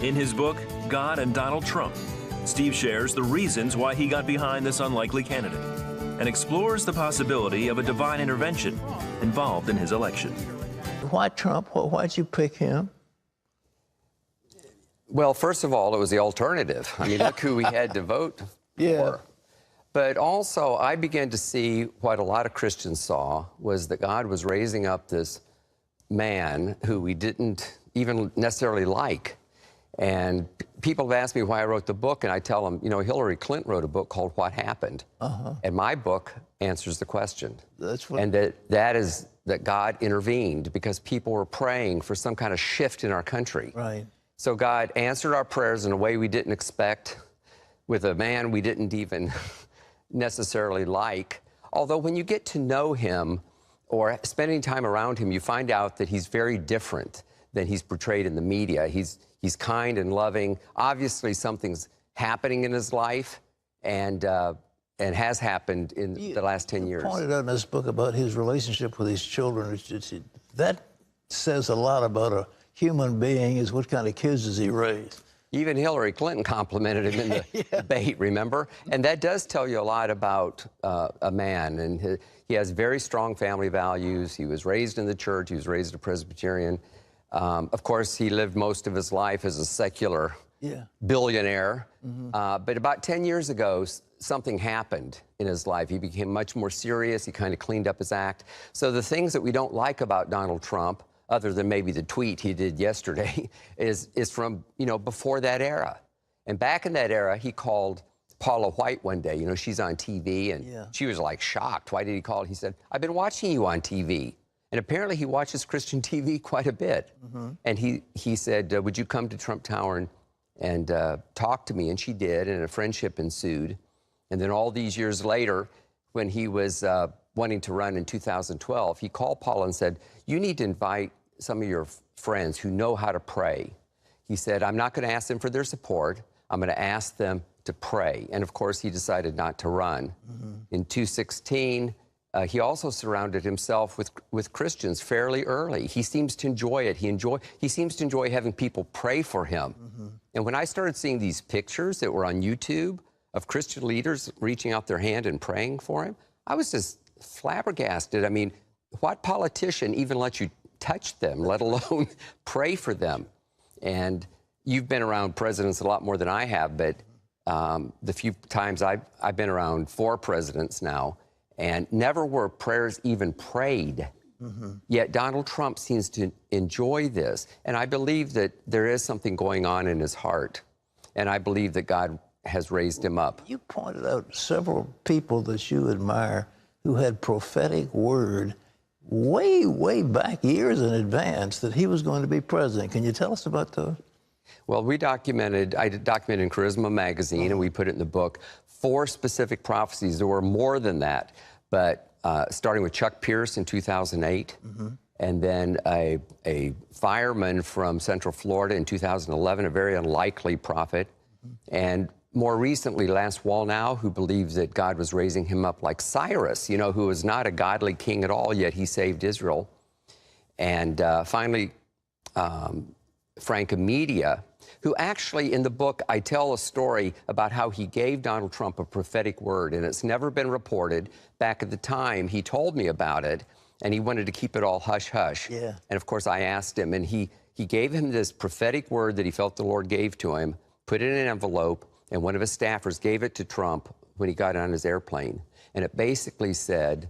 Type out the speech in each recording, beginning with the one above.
In his book, God and Donald Trump, Steve shares the reasons why he got behind this unlikely candidate and explores the possibility of a divine intervention involved in his election. Why Trump? Why'd you pick him? Well, first of all, it was the alternative. I mean, look who we had to vote for. But also, I began to see what a lot of Christians saw was that God was raising up this man who we didn't even necessarily like. And people have asked me why I wrote the book, and I tell them, you know, Hillary Clinton wrote a book called What Happened. And my book answers the question. And that is that God intervened because people were praying for some kind of shift in our country. Right. So God answered our prayers in a way we didn't expect, with a man we didn't even necessarily like. Although when you get to know him or spending time around him, you find out that he's very different than he's portrayed in the media. He's kind and loving. Obviously, something's happening in his life, and has happened in the last 10 years. You pointed out in this book about his relationship with his children. That says a lot about a human being, is what kind of kids does he raise. Even Hillary Clinton complimented him in the debate, remember? And that does tell you a lot about a man. And he has very strong family values. He was raised in the church. He was raised a Presbyterian. Of course, he lived most of his life as a secular billionaire. But about 10 years ago, something happened in his life. He became much more serious. He kind of cleaned up his act. So the things that we don't like about Donald Trump, other than maybe the tweet he did yesterday, is from, you know, before that era. And back in that era, he called Paula White one day. You know, she's on TV, and she was like shocked. Why did he call? He said, "I've been watching you on TV." And apparently he watches Christian TV quite a bit. And he said, "Would you come to Trump Tower and talk to me?" And she did, and a friendship ensued. And then all these years later, when he was wanting to run in 2012, he called Paula and said, "You need to invite some of your friends who know how to pray." He said, "I'm not going to ask them for their support. I'm going to ask them to pray." And of course, he decided not to run. In 2016, he also surrounded himself with Christians fairly early. He seems to enjoy it. He seems to enjoy having people pray for him. And when I started seeing these pictures that were on YouTube of Christian leaders reaching out their hand and praying for him, I was just flabbergasted. I mean, what politician even lets you touch them, let alone pray for them? And you've been around presidents a lot more than I have, but the few times I've been around 4 presidents now, and never were prayers even prayed. Yet Donald Trump seems to enjoy this. And I believe that there is something going on in his heart. And I believe that God has raised him up. You pointed out several people that you admire who had prophetic word way, way back, years in advance, that he was going to be president. Can you tell us about those? Well, I documented in Charisma magazine, and we put it in the book, 4 specific prophecies. There were more than that, but starting with Chuck Pierce in 2008, and then a fireman from Central Florida in 2011, a very unlikely prophet, and more recently, Lance Wallnau, who believes that God was raising him up like Cyrus, you know, who was not a godly king at all, yet he saved Israel. And finally, Frank Amedia, who actually, in the book, I tell a story about how he gave Donald Trump a prophetic word, and it's never been reported. Back at the time, he told me about it, and he wanted to keep it all hush-hush. And, of course, I asked him, and he gave him this prophetic word that he felt the Lord gave to him, put it in an envelope, and one of his staffers gave it to Trump when he got on his airplane. And it basically said,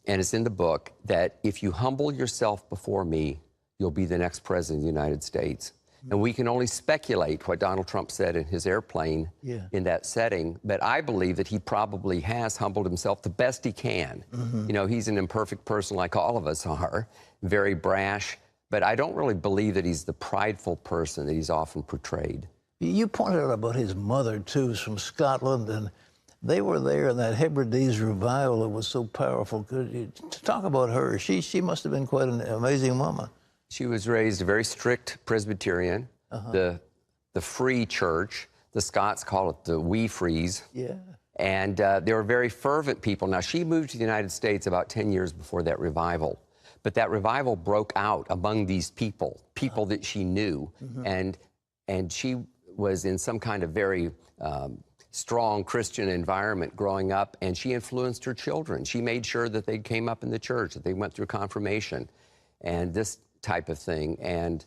and it's in the book, that if you humble yourself before me, you'll be the next president of the United States. And we can only speculate what Donald Trump said in his airplane in that setting. But I believe that he probably has humbled himself the best he can. You know, he's an imperfect person like all of us are, very brash. But I don't really believe that he's the prideful person that he's often portrayed. You pointed out about his mother, too, who's from Scotland, and they were there in that Hebrides revival that was so powerful. Could you talk about her? She must have been quite an amazing woman. She was raised a very strict Presbyterian, the free church. The Scots call it the wee frees. And they were very fervent people. Now, she moved to the United States about 10 years before that revival. But that revival broke out among these people that she knew. And and she was in some kind of very strong Christian environment growing up, and she influenced her children. She made sure that they came up in the church, that they went through confirmation and this type of thing. And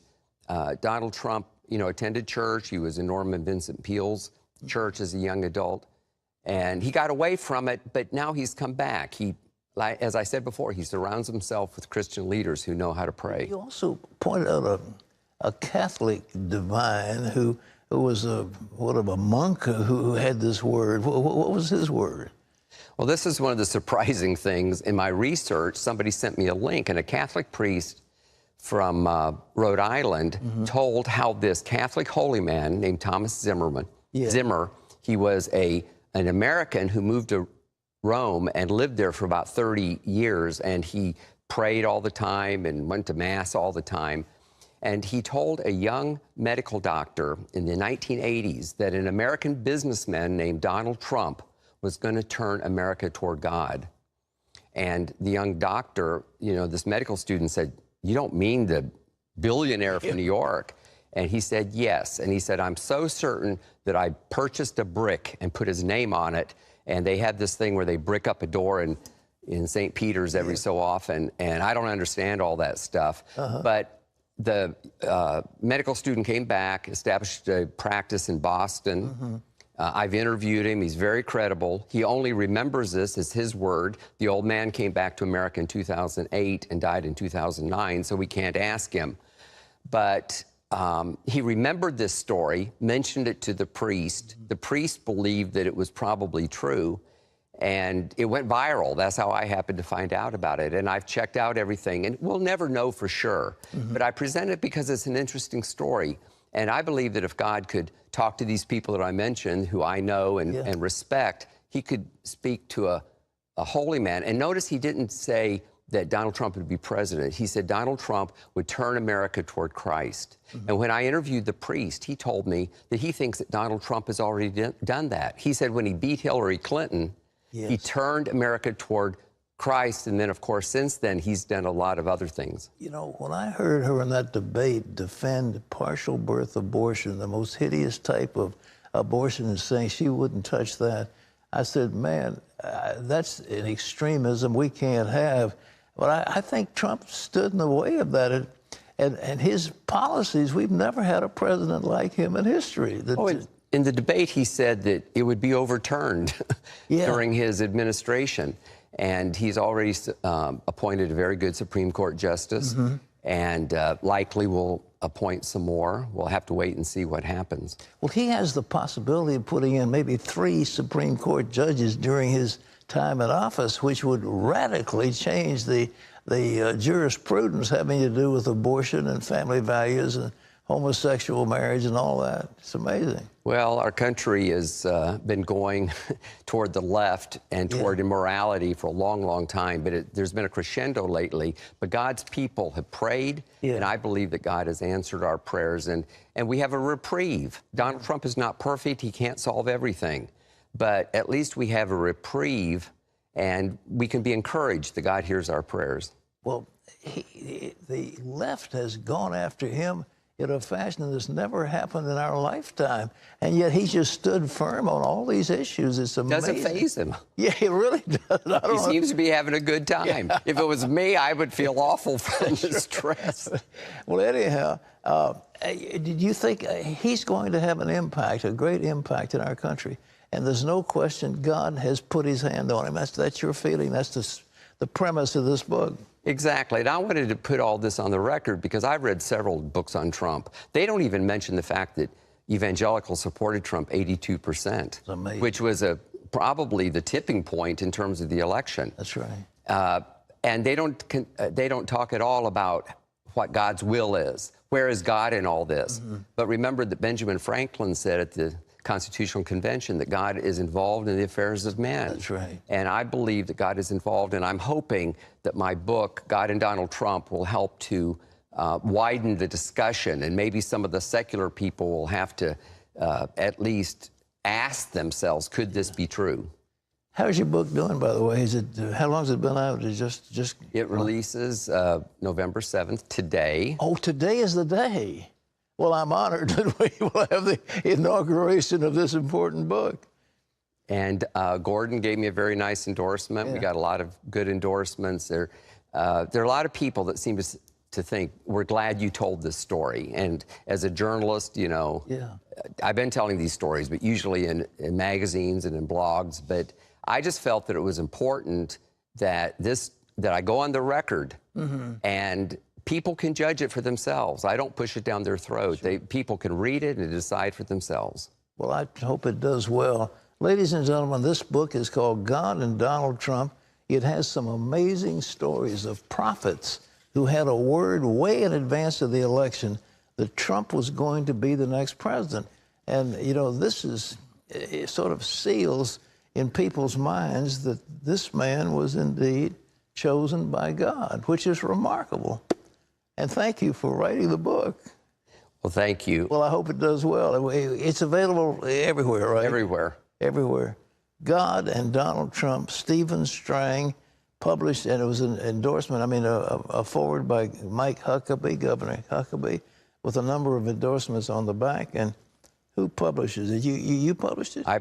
Donald Trump, you know, attended church. He was in Norman Vincent Peale's church as a young adult, and he got away from it, but now he's come back. He, as I said before, he surrounds himself with Christian leaders who know how to pray. You also pointed out a Catholic divine who was a monk who had this word. What was his word? Well, this is one of the surprising things. In my research, somebody sent me a link, and a Catholic priest from Rhode Island told how this Catholic holy man named Thomas Zimmer, he was an American who moved to Rome and lived there for about 30 years, and he prayed all the time and went to Mass all the time. And he told a young medical doctor in the 1980s that an American businessman named Donald Trump was going to turn America toward God. And the young doctor, you know, this medical student said, "You don't mean the billionaire from New York?" And he said, "Yes." And he said, "I'm so certain that I purchased a brick and put his name on it." And they had this thing where they brick up a door in St. Peter's every so often. And I don't understand all that stuff. But the medical student came back, established a practice in Boston. I've interviewed him. He's very credible. He only remembers this as his word. The old man came back to America in 2008 and died in 2009, so we can't ask him. But he remembered this story, mentioned it to the priest. The priest believed that it was probably true, and it went viral. That's how I happened to find out about it. And I've checked out everything, and we'll never know for sure. But I present it because it's an interesting story. And I believe that if God could talk to these people that I mentioned, who I know and respect, he could speak to a holy man. And notice he didn't say that Donald Trump would be president. He said Donald Trump would turn America toward Christ. And when I interviewed the priest, he told me that he thinks that Donald Trump has already done that. He said when he beat Hillary Clinton, he turned America toward Christ, and then, of course, since then, he's done a lot of other things. You know, when I heard her in that debate defend partial birth abortion, the most hideous type of abortion, and saying she wouldn't touch that, I said, man, that's an extremism we can't have. But I think Trump stood in the way of that. And his policies, we've never had a president like him in history. In the debate, he said that it would be overturned during his administration. And he's already appointed a very good Supreme Court justice, and likely will appoint some more. We'll have to wait and see what happens. Well, he has the possibility of putting in maybe 3 Supreme Court judges during his time in office, which would radically change the jurisprudence having to do with abortion and family values and homosexual marriage and all that. It's amazing. Well, our country has been going toward the left and toward immorality for a long, long time, but there's been a crescendo lately. But God's people have prayed, and I believe that God has answered our prayers, and we have a reprieve. Donald Trump is not perfect. He can't solve everything, but at least we have a reprieve, and we can be encouraged that God hears our prayers. Well, the left has gone after him in a fashion that's never happened in our lifetime. And yet he just stood firm on all these issues. It's amazing. Doesn't faze him. Yeah, he really does. He seems to be having a good time. If it was me, I would feel awful from the stress. Well, anyhow, did you think he's going to have an impact, a great impact in our country? And there's no question God has put his hand on him. That's your feeling. That's the premise of this book. Exactly. And I wanted to put all this on the record because I've read several books on Trump. They don't even mention the fact that evangelicals supported Trump 82%, which was probably the tipping point in terms of the election. That's right. And they don't talk at all about what God's will is. Where is God in all this? But remember that Benjamin Franklin said at the Constitutional Convention that God is involved in the affairs of man. That's right. And I believe that God is involved, and I'm hoping that my book, God and Donald Trump, will help to widen the discussion, and maybe some of the secular people will have to at least ask themselves, could this be true? How's your book doing, by the way? How long has it been out? It releases November 7th, today. Oh, today is the day. Well, I'm honored that we will have the inauguration of this important book. And Gordon gave me a very nice endorsement. Yeah. We got a lot of good endorsements. There are a lot of people that seem to think, we're glad you told this story. And as a journalist, you know, Yeah. I've been telling these stories, but usually in magazines and in blogs. But I just felt that it was important that I go on the record and people can judge it for themselves. I don't push it down their throat. People can read it and decide for themselves. Well, I hope it does well. Ladies and gentlemen, this book is called God and Donald Trump. It has some amazing stories of prophets who had a word way in advance of the election that Trump was going to be the next president. And, you know, it sort of seals in people's minds that this man was indeed chosen by God, which is remarkable. And thank you for writing the book. Well, thank you. Well, I hope it does well. It's available everywhere, right? Everywhere. Everywhere. God and Donald Trump, Stephen Strang, published, and it was an endorsement, a forward by Mike Huckabee, Governor Huckabee, with a number of endorsements on the back. And who publishes it? You published it? I